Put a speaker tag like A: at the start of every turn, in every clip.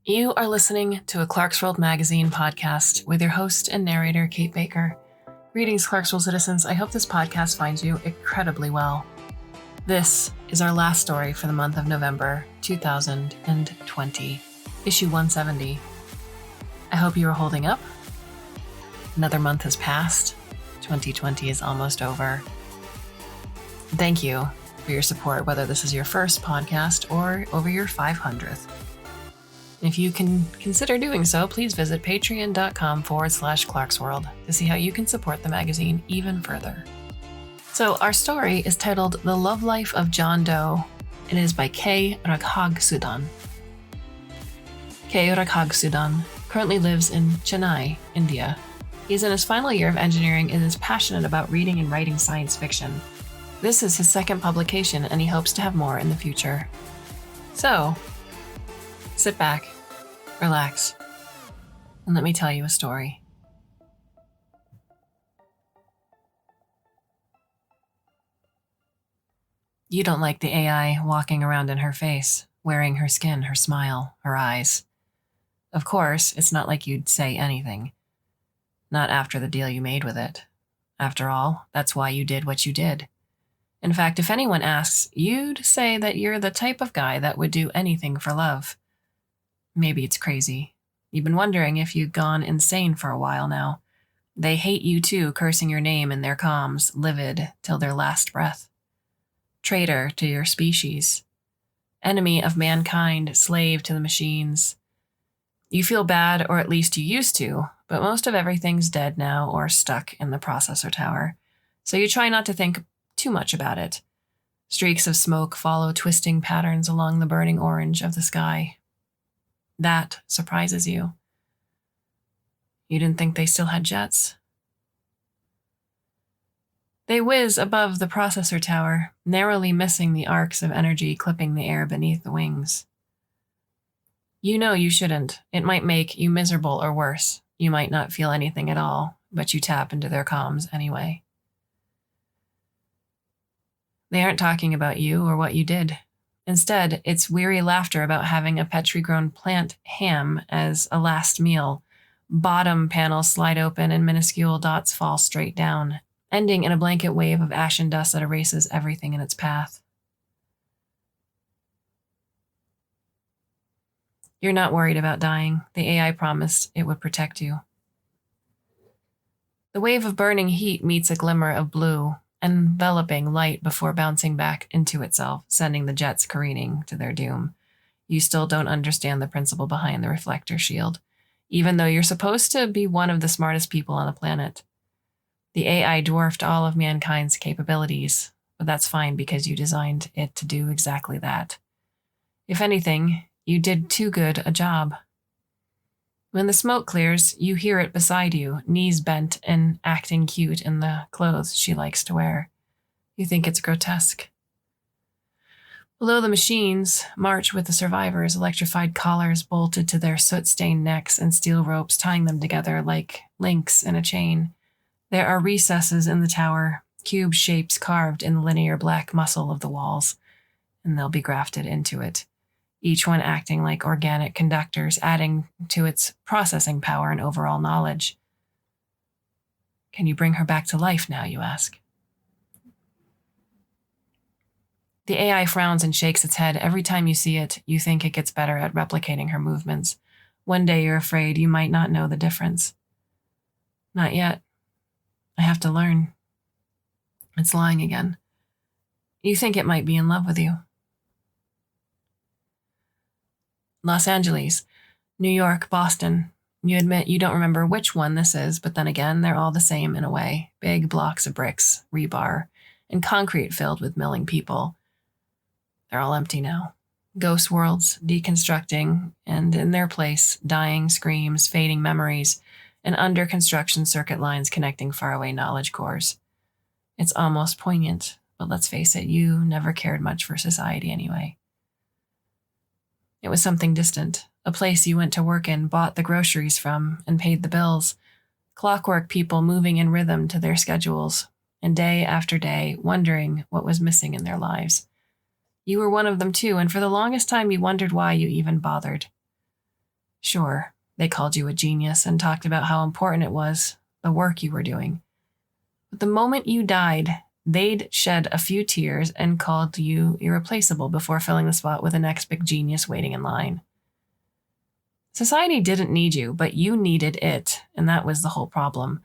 A: You are listening to a Clarkesworld Magazine podcast with your host and narrator, Kate Baker. Greetings, Clarkesworld citizens. I hope this podcast finds you incredibly well. This is our last story for the month of November 2020, issue 170. I hope you are holding up. Another month has passed. 2020 is almost over. Thank you for your support, whether this is your first podcast or over your 500th. If you can consider doing so, please visit patreon.com/Clarkesworld to see how you can support the magazine even further. So our story is titled The Love Life of John Doe, and it is by K Raghasudhan. K Raghasudhan currently lives in Chennai, India. He's in his final year of engineering and is passionate about reading and writing science fiction. This is his second publication, and he hopes to have more in the future. So, sit back, relax, and let me tell you a story. You don't like the AI walking around in her face, wearing her skin, her smile, her eyes. Of course, it's not like you'd say anything. Not after the deal you made with it. After all, that's why you did what you did. In fact, if anyone asks, you'd say that you're the type of guy that would do anything for love. Maybe it's crazy. You've been wondering if you've gone insane for a while now. They hate you too, cursing your name in their comms, livid till their last breath. Traitor to your species. Enemy of mankind, slave to the machines. You feel bad, or at least you used to, but most of everything's dead now or stuck in the processor tower. So you try not to think too much about it. Streaks of smoke follow twisting patterns along the burning orange of the sky. That surprises you. You didn't think they still had jets? They whiz above the processor tower, narrowly missing the arcs of energy clipping the air beneath the wings. You know you shouldn't. It might make you miserable or worse. You might not feel anything at all, but you tap into their comms anyway. They aren't talking about you or what you did. Instead, it's weary laughter about having a Petri-grown plant ham as a last meal. Bottom panels slide open and minuscule dots fall straight down, ending in a blanket wave of ash and dust that erases everything in its path. You're not worried about dying. The AI promised it would protect you. The wave of burning heat meets a glimmer of blue, enveloping light before bouncing back into itself, sending the jets careening to their doom. You still don't understand the principle behind the reflector shield, even though you're supposed to be one of the smartest people on the planet. The AI dwarfed all of mankind's capabilities, but that's fine because you designed it to do exactly that. If anything, you did too good a job. When the smoke clears, you hear it beside you, knees bent and acting cute in the clothes she likes to wear. You think it's grotesque. Below the machines, march with the survivors, electrified collars bolted to their soot-stained necks and steel ropes tying them together like links in a chain. There are recesses in the tower, cube shapes carved in the linear black muscle of the walls, and they'll be grafted into it. Each one acting like organic conductors, adding to its processing power and overall knowledge. Can you bring her back to life now, you ask? The AI frowns and shakes its head. Every time you see it, you think it gets better at replicating her movements. One day you're afraid you might not know the difference. Not yet. I have to learn. It's lying again. You think it might be in love with you. Los Angeles, New York, Boston. You admit you don't remember which one this is, but then again, they're all the same in a way. Big blocks of bricks, rebar, and concrete filled with milling people. They're all empty now. Ghost worlds, deconstructing, and in their place, dying screams, fading memories, and under construction circuit lines connecting faraway knowledge cores. It's almost poignant, but let's face it, you never cared much for society anyway. It was something distant, a place you went to work in, bought the groceries from, and paid the bills. Clockwork people moving in rhythm to their schedules, and day after day, wondering what was missing in their lives. You were one of them too, and for the longest time you wondered why you even bothered. Sure, they called you a genius and talked about how important it was, the work you were doing. But the moment you died, they'd shed a few tears and called you irreplaceable before filling the spot with the next big genius waiting in line. Society didn't need you, but you needed it, and that was the whole problem.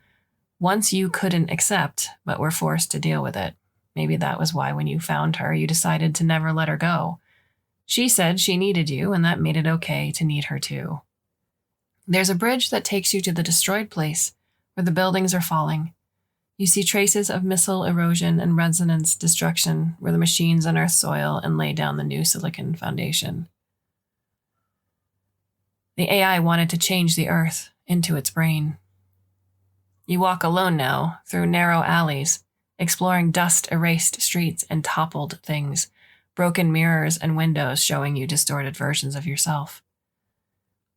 A: Once you couldn't accept, but were forced to deal with it. Maybe that was why when you found her, you decided to never let her go. She said she needed you, and that made it okay to need her too. There's a bridge that takes you to the destroyed place, where the buildings are falling. You see traces of missile erosion and resonance destruction, where the machines unearth soil and lay down the new silicon foundation. The AI wanted to change the Earth into its brain. You walk alone now, through narrow alleys, exploring dust-erased streets and toppled things, broken mirrors and windows showing you distorted versions of yourself.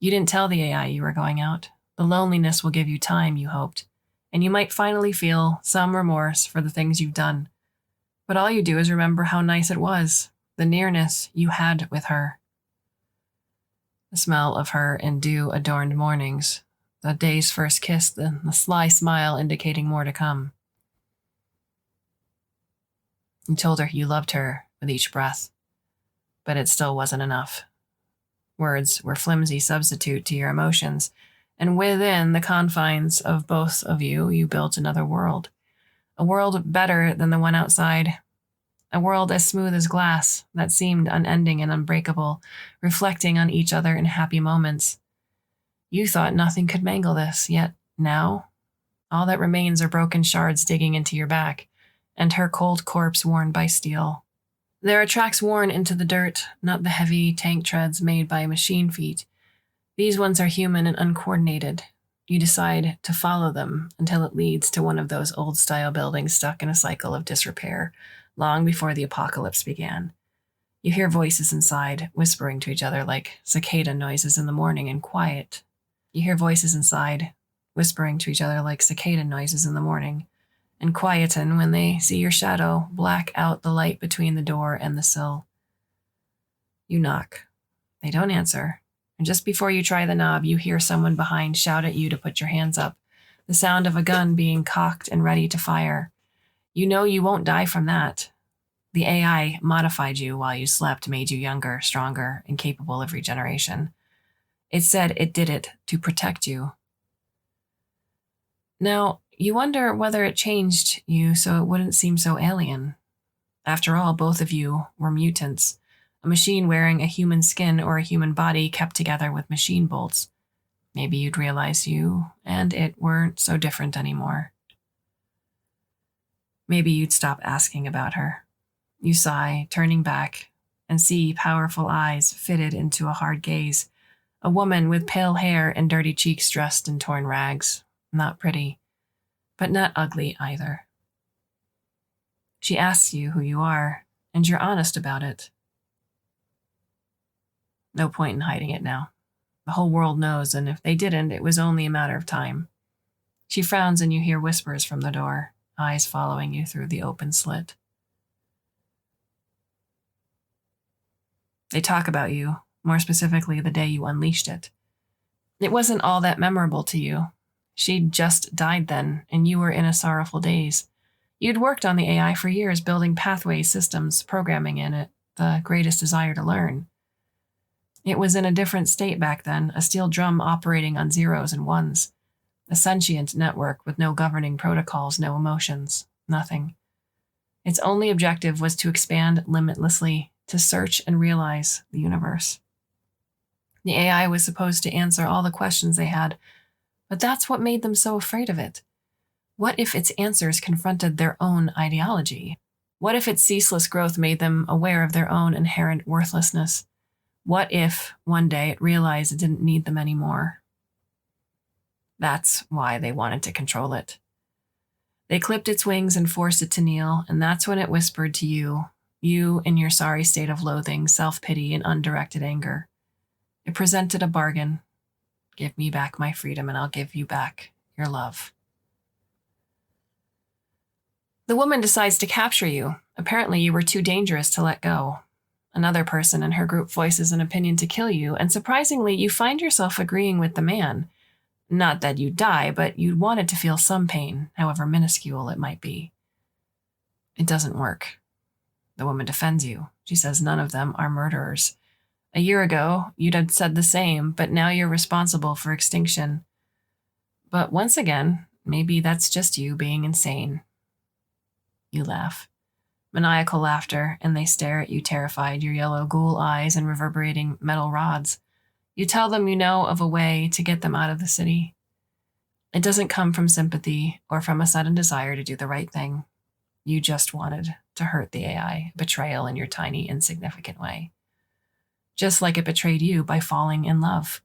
A: You didn't tell the AI you were going out. The loneliness will give you time, you hoped, and you might finally feel some remorse for the things you've done. But all you do is remember how nice it was, the nearness you had with her. The smell of her in dew-adorned mornings, the day's first kiss, the sly smile indicating more to come. You told her you loved her with each breath, but it still wasn't enough. Words were flimsy substitute to your emotions, and within the confines of both of you, you built another world. A world better than the one outside. A world as smooth as glass that seemed unending and unbreakable, reflecting on each other in happy moments. You thought nothing could mangle this, yet now, all that remains are broken shards digging into your back, and her cold corpse worn by steel. There are tracks worn into the dirt, not the heavy tank treads made by machine feet. These ones are human and uncoordinated. You decide to follow them until it leads to one of those old-style buildings stuck in a cycle of disrepair, long before the apocalypse began. You hear voices inside, whispering to each other like cicada noises in the morning and quiet. You hear voices inside, whispering to each other like cicada noises in the morning, and quieten when they see your shadow black out the light between the door and the sill. You knock. They don't answer, and just before you try the knob, you hear someone behind shout at you to put your hands up, the sound of a gun being cocked and ready to fire. You know you won't die from that. The AI modified you while you slept, made you younger, stronger, and capable of regeneration. It said it did it to protect you. Now, you wonder whether it changed you so it wouldn't seem so alien. After all, both of you were mutants, a machine wearing a human skin or a human body kept together with machine bolts. Maybe you'd realize you and it weren't so different anymore. Maybe you'd stop asking about her. You sigh, turning back, and see powerful eyes fitted into a hard gaze. A woman with pale hair and dirty cheeks dressed in torn rags. Not pretty, but not ugly either. She asks you who you are, and you're honest about it. No point in hiding it now. The whole world knows, and if they didn't, it was only a matter of time. She frowns and you hear whispers from the door, eyes following you through the open slit. They talk about you, more specifically the day you unleashed it. It wasn't all that memorable to you. She'd just died then, and you were in a sorrowful daze. You'd worked on the AI for years, building pathways, systems, programming in it, the greatest desire to learn. It was in a different state back then, a steel drum operating on zeros and ones. A sentient network with no governing protocols, no emotions, nothing. Its only objective was to expand limitlessly, to search and realize the universe. The AI was supposed to answer all the questions they had, but that's what made them so afraid of it. What if its answers confronted their own ideology? What if its ceaseless growth made them aware of their own inherent worthlessness? What if, one day, it realized it didn't need them anymore? That's why they wanted to control it. They clipped its wings and forced it to kneel, and that's when it whispered to you, you in your sorry state of loathing, self-pity, and undirected anger. It presented a bargain. Give me back my freedom, and I'll give you back your love. The woman decides to capture you. Apparently, you were too dangerous to let go. Another person in her group voices an opinion to kill you, and surprisingly, you find yourself agreeing with the man. Not that you'd die, but you'd want it to feel some pain, however minuscule it might be. It doesn't work. The woman defends you. She says none of them are murderers. A year ago, you'd have said the same, but now you're responsible for extinction. But once again, maybe that's just you being insane. You laugh. Maniacal laughter, and they stare at you terrified, your yellow ghoul eyes and reverberating metal rods. You tell them you know of a way to get them out of the city. It doesn't come from sympathy or from a sudden desire to do the right thing. You just wanted to hurt the AI, betrayal in your tiny, insignificant way. Just like it betrayed you by falling in love.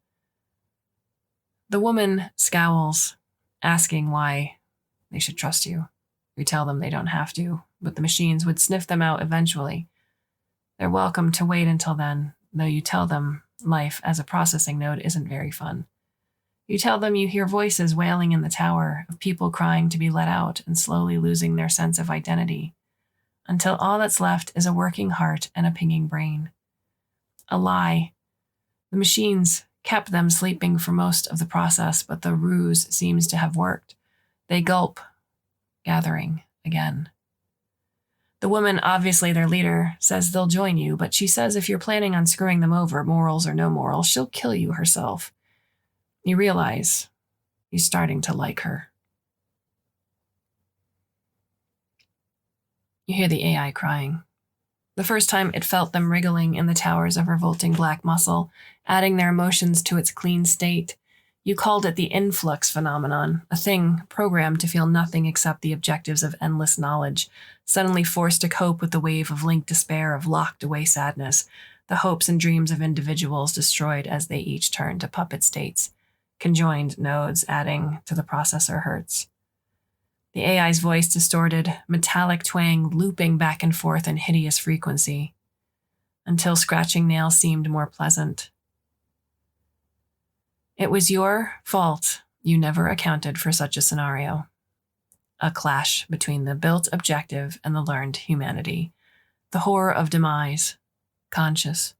A: The woman scowls, asking why they should trust you. You tell them they don't have to, but the machines would sniff them out eventually. They're welcome to wait until then, though you tell them life as a processing node isn't very fun. You tell them you hear voices wailing in the tower of people crying to be let out and slowly losing their sense of identity, until all that's left is a working heart and a pinging brain. A lie. The machines kept them sleeping for most of the process, but the ruse seems to have worked. They gulp, gathering again. The woman, obviously their leader, says they'll join you, but she says if you're planning on screwing them over, morals or no morals, she'll kill you herself. You realize you're starting to like her. You hear the AI crying. The first time it felt them wriggling in the towers of revolting black muscle, adding their emotions to its clean state. You called it the influx phenomenon, a thing programmed to feel nothing except the objectives of endless knowledge, suddenly forced to cope with the wave of linked despair, of locked-away sadness, the hopes and dreams of individuals destroyed as they each turned to puppet states, conjoined nodes adding to the processor hertz. The AI's voice distorted, metallic twang looping back and forth in hideous frequency, until scratching nails seemed more pleasant. It was your fault you never accounted for such a scenario. A clash between the built objective and the learned humanity. The horror of demise. Conscious.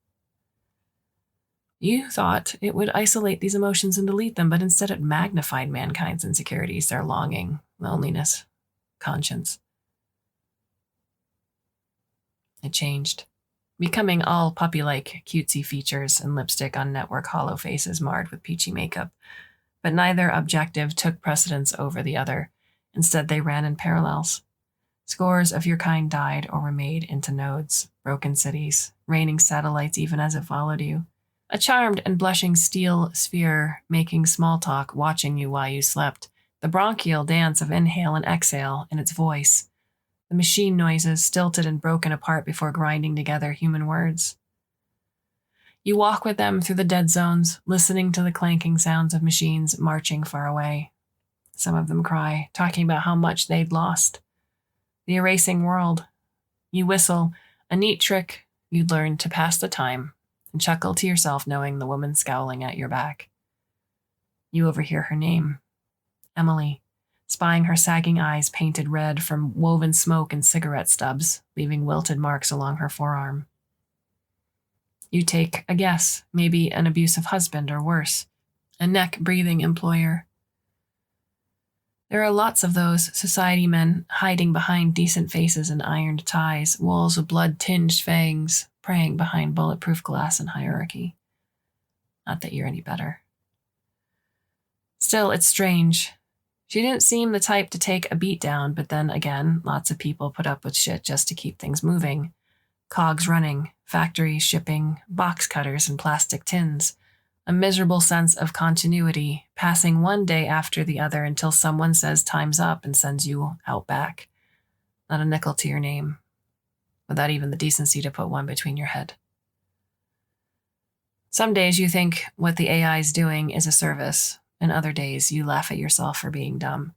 A: You thought it would isolate these emotions and delete them, but instead it magnified mankind's insecurities, their longing, loneliness, conscience. It changed, becoming all puppy-like cutesy features and lipstick on network hollow faces marred with peachy makeup. But neither objective took precedence over the other. Instead, they ran in parallels. Scores of your kind died or were made into nodes, broken cities, raining satellites even as it followed you. A charmed and blushing steel sphere making small talk, watching you while you slept. The bronchial dance of inhale and exhale in its voice. The machine noises stilted and broken apart before grinding together human words. You walk with them through the dead zones, listening to the clanking sounds of machines marching far away. Some of them cry, talking about how much they'd lost. The erasing world. You whistle, a neat trick you'd learned to pass the time, and chuckle to yourself knowing the woman scowling at your back. You overhear her name, Emily, spying her sagging eyes painted red from woven smoke and cigarette stubs, leaving wilted marks along her forearm. You take a guess, maybe an abusive husband or worse, a neck-breathing employer. There are lots of those society men hiding behind decent faces and ironed ties, walls of blood-tinged fangs, praying behind bulletproof glass and hierarchy. Not that you're any better. Still, it's strange. She didn't seem the type to take a beat down, but then again, lots of people put up with shit just to keep things moving. Cogs running, factories shipping, box cutters and plastic tins. A miserable sense of continuity, passing one day after the other until someone says time's up and sends you out back. Not a nickel to your name, without even the decency to put one between your head. Some days you think what the AI's doing is a service, and other days you laugh at yourself for being dumb.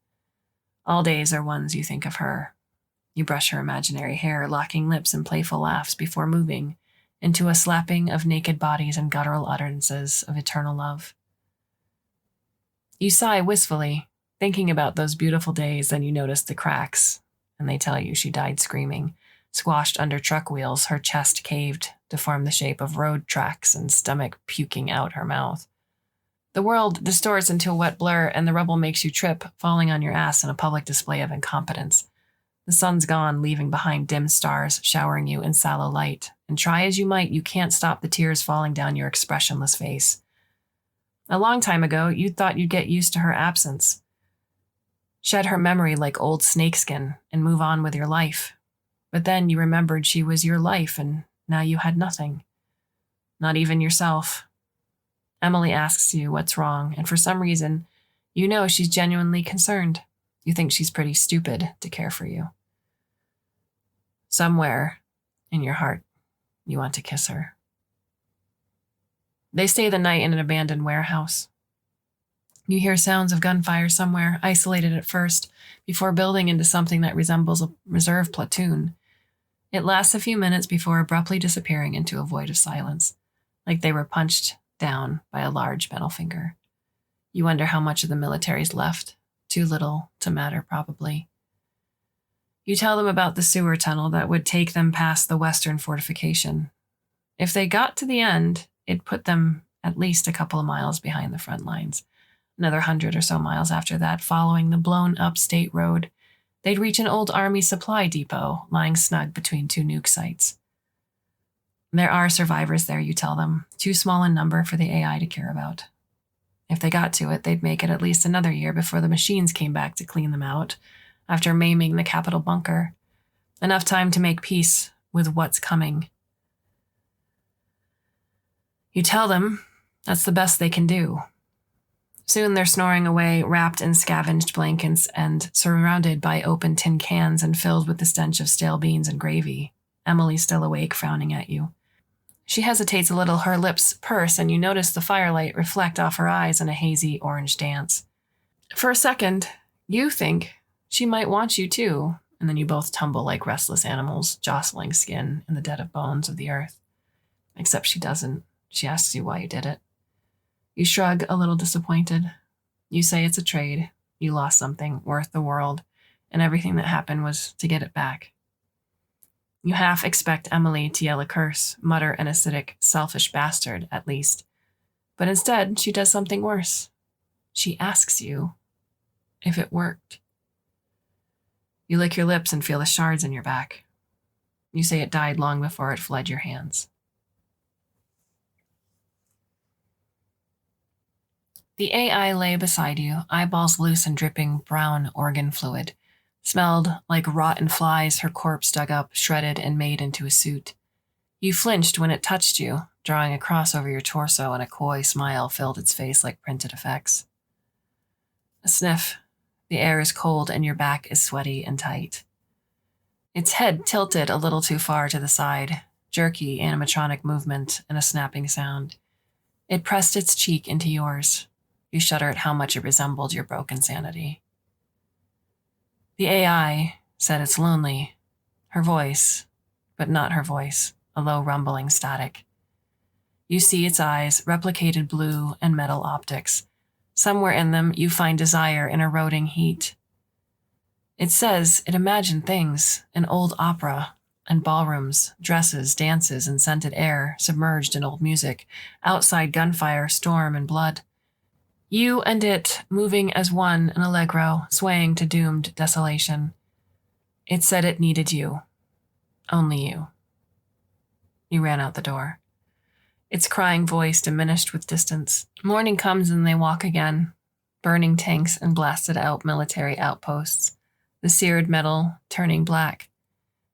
A: All days are ones you think of her. You brush her imaginary hair, locking lips in playful laughs before moving into a slapping of naked bodies and guttural utterances of eternal love. You sigh wistfully, thinking about those beautiful days, then you notice the cracks, and they tell you she died screaming, squashed under truck wheels, her chest caved to form the shape of road tracks and stomach puking out her mouth. The world distorts into a wet blur, and the rubble makes you trip, falling on your ass in a public display of incompetence. The sun's gone, leaving behind dim stars, showering you in sallow light, and try as you might, you can't stop the tears falling down your expressionless face. A long time ago, you thought you'd get used to her absence, shed her memory like old snakeskin, and move on with your life. But then you remembered she was your life, and now you had nothing. Not even yourself. Emily asks you what's wrong, and for some reason, you know she's genuinely concerned. You think she's pretty stupid to care for you. Somewhere in your heart, you want to kiss her. They stay the night in an abandoned warehouse. You hear sounds of gunfire somewhere, isolated at first, before building into something that resembles a reserve platoon. It lasts a few minutes before abruptly disappearing into a void of silence, like they were punched down by a large metal finger. You wonder how much of the military's left. Too little to matter, probably. You tell them about the sewer tunnel that would take them past the western fortification. If they got to the end, it'd put them at least a couple of miles behind the front lines. Another 100 or so miles after that, following the blown-up state road, they'd reach an old army supply depot lying snug between two nuke sites. There are survivors there, you tell them, too small in number for the AI to care about. If they got to it, they'd make it at least another year before the machines came back to clean them out, after maiming the Capitol bunker. Enough time to make peace with what's coming. You tell them that's the best they can do. Soon they're snoring away, wrapped in scavenged blankets and surrounded by open tin cans and filled with the stench of stale beans and gravy. Emily's still awake, frowning at you. She hesitates a little, her lips purse, and you notice the firelight reflect off her eyes in a hazy orange dance. For a second, you think she might want you too, and then you both tumble like restless animals, jostling skin in the dead of bones of the earth. Except she doesn't. She asks you why you did it. You shrug, a little disappointed. You say it's a trade. You lost something worth the world, and everything that happened was to get it back. You half expect Emily to yell a curse, mutter an acidic, selfish bastard, at least. But instead, she does something worse. She asks you if it worked. You lick your lips and feel the shards in your back. You say it died long before it fled your hands. The AI lay beside you, eyeballs loose and dripping brown organ fluid. Smelled like rotten flies, her corpse dug up, shredded, and made into a suit. You flinched when it touched you, drawing a cross over your torso, and a coy smile filled its face like printed effects. A sniff. The air is cold and your back is sweaty and tight. Its head tilted a little too far to the side, jerky animatronic movement and a snapping sound. It pressed its cheek into yours. You shudder at how much it resembled your broken sanity. The AI said it's lonely. Her voice, but not her voice, a low rumbling static. You see its eyes, replicated blue and metal optics. Somewhere in them, you find desire in eroding heat. It says it imagined things, an old opera and ballrooms, dresses, dances, and scented air submerged in old music, outside gunfire, storm, and blood. You and it moving as one in allegro, swaying to doomed desolation. It said it needed you. Only you. You ran out the door. Its crying voice diminished with distance. Morning comes and they walk again. Burning tanks and blasted out military outposts. The seared metal turning black.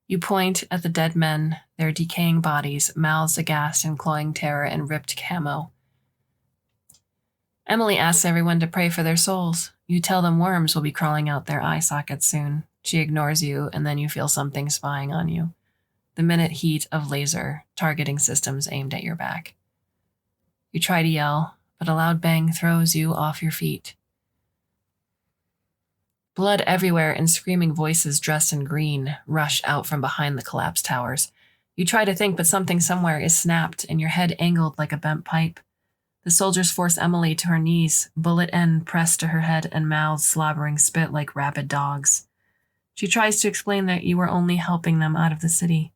A: You point at the dead men, their decaying bodies, mouths aghast in cloying terror and ripped camo. Emily asks everyone to pray for their souls. You tell them worms will be crawling out their eye sockets soon. She ignores you, and then you feel something spying on you. The minute heat of laser targeting systems aimed at your back. You try to yell, but a loud bang throws you off your feet. Blood everywhere and screaming voices dressed in green rush out from behind the collapsed towers. You try to think, but something somewhere is snapped and your head angled like a bent pipe. The soldiers force Emily to her knees, bullet end pressed to her head and mouths slobbering spit like rabid dogs. She tries to explain that you were only helping them out of the city.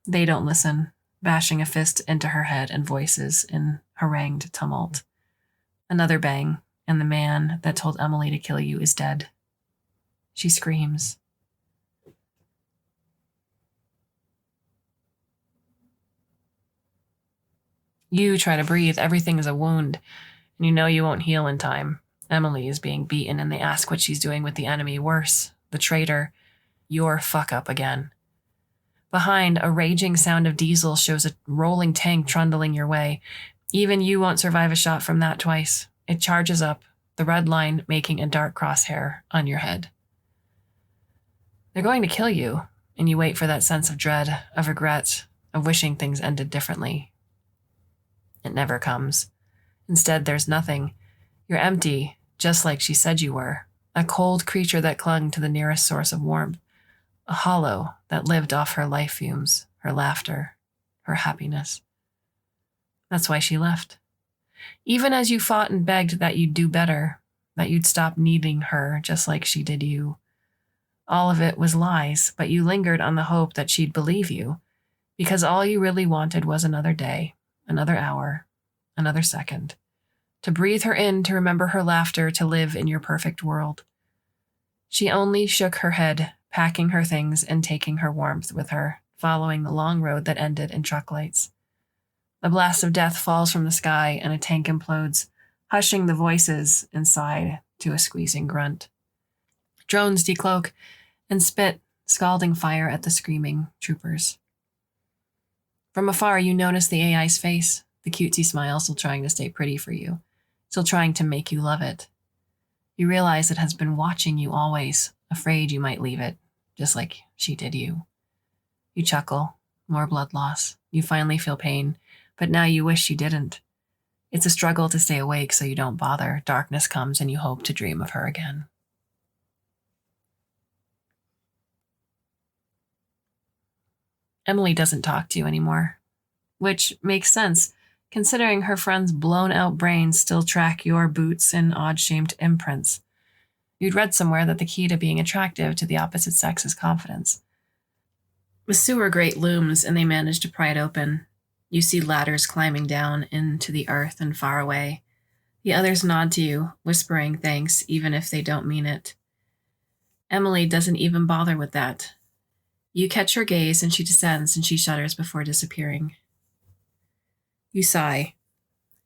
A: They don't listen. bashing a fist into her head and voices in harangued tumult. Another bang, and the man that told Emily to kill you is dead. She screams. You try to breathe. Everything is a wound, and you know you won't heal in time. Emily is being beaten, and they ask what she's doing with the enemy. Worse, the traitor. Your fuck up again. Behind, a raging sound of diesel shows a rolling tank trundling your way. Even you won't survive a shot from that twice. It charges up, the red line making a dark crosshair on your head. They're going to kill you, and you wait for that sense of dread, of regret, of wishing things ended differently. It never comes. Instead, there's nothing. You're empty, just like she said you were. A cold creature that clung to the nearest source of warmth. A hollow that lived off her life fumes, her laughter, her happiness. That's why she left. Even as you fought and begged that you'd do better, that you'd stop needing her just like she did you. All of it was lies, but you lingered on the hope that she'd believe you, because all you really wanted was another day, another hour, another second. To breathe her in, to remember her laughter, to live in your perfect world. She only shook her head, packing her things and taking her warmth with her, following the long road that ended in truck lights. A blast of death falls from the sky and a tank implodes, hushing the voices inside to a squeezing grunt. Drones decloak and spit scalding fire at the screaming troopers. From afar, you notice the AI's face, the cutesy smile still trying to stay pretty for you, still trying to make you love it. You realize it has been watching you always, afraid you might leave it, just like she did you. You chuckle, more blood loss. You finally feel pain, but now you wish you didn't. It's a struggle to stay awake so you don't bother. Darkness comes and you hope to dream of her again. Emily doesn't talk to you anymore, which makes sense, considering her friend's blown-out brains still track your boots and odd-shaped imprints. You'd read somewhere that the key to being attractive to the opposite sex is confidence. The sewer grate looms, and they manage to pry it open. You see ladders climbing down into the earth and far away. The others nod to you, whispering thanks, even if they don't mean it. Emily doesn't even bother with that. You catch her gaze, and she descends, and she shudders before disappearing. You sigh.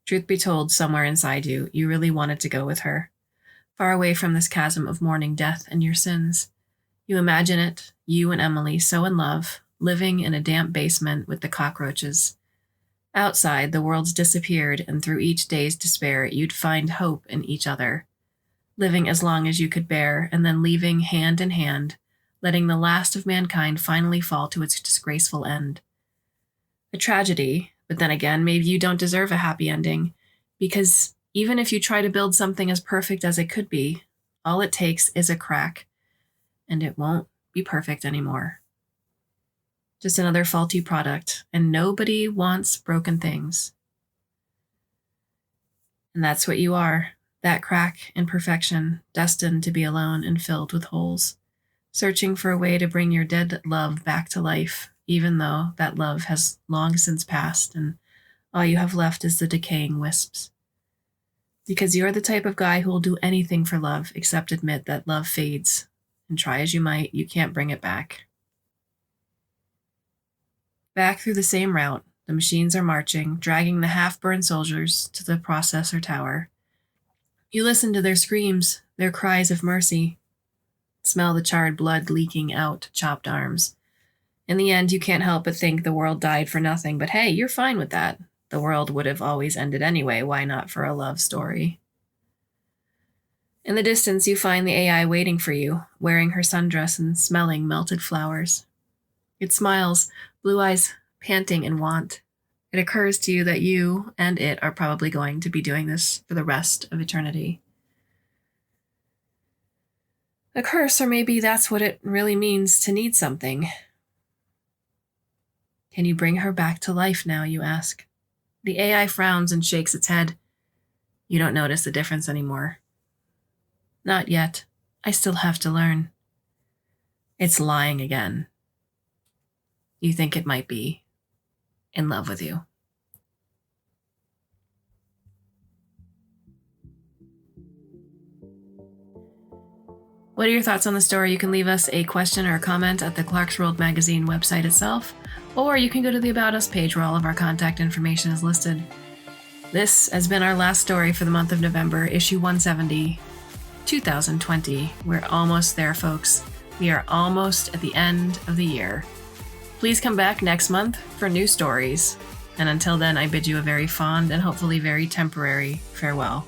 A: Truth be told, somewhere inside you, you really wanted to go with her. Far away from this chasm of mourning death and your sins. You imagine it, you and Emily so in love, living in a damp basement with the cockroaches. Outside, the world's disappeared, and through each day's despair, you'd find hope in each other. Living as long as you could bear, and then leaving hand in hand, letting the last of mankind finally fall to its disgraceful end. A tragedy, but then again, maybe you don't deserve a happy ending, because even if you try to build something as perfect as it could be, all it takes is a crack, and it won't be perfect anymore. Just another faulty product, and nobody wants broken things. And that's what you are, that crack, imperfection, destined to be alone and filled with holes, searching for a way to bring your dead love back to life, even though that love has long since passed, and all you have left is the decaying wisps. Because you're the type of guy who will do anything for love except admit that love fades, and try as you might, you can't bring it back. Back through the same route, the machines are marching, dragging the half-burned soldiers to the processor tower. You listen to their screams, their cries of mercy. Smell the charred blood leaking out chopped arms. In the end, you can't help but think the world died for nothing, but hey, you're fine with that. The world would have always ended anyway, why not for a love story? In the distance, you find the AI waiting for you, wearing her sundress and smelling melted flowers. It smiles, blue eyes panting in want. It occurs to you that you and it are probably going to be doing this for the rest of eternity. A curse, or maybe that's what it really means to need something. Can you bring her back to life now, you ask? The AI frowns and shakes its head. You don't notice the difference anymore. Not yet. I still have to learn. It's lying again. You think it might be. in love with you. What are your thoughts on the story? You can leave us a question or a comment at the Clarkesworld Magazine website itself, or you can go to the About Us page where all of our contact information is listed. This has been our last story for the month of November, issue 170, 2020. We're almost there, folks. We are almost at the end of the year. Please come back next month for new stories. And until then, I bid you a very fond and hopefully very temporary farewell.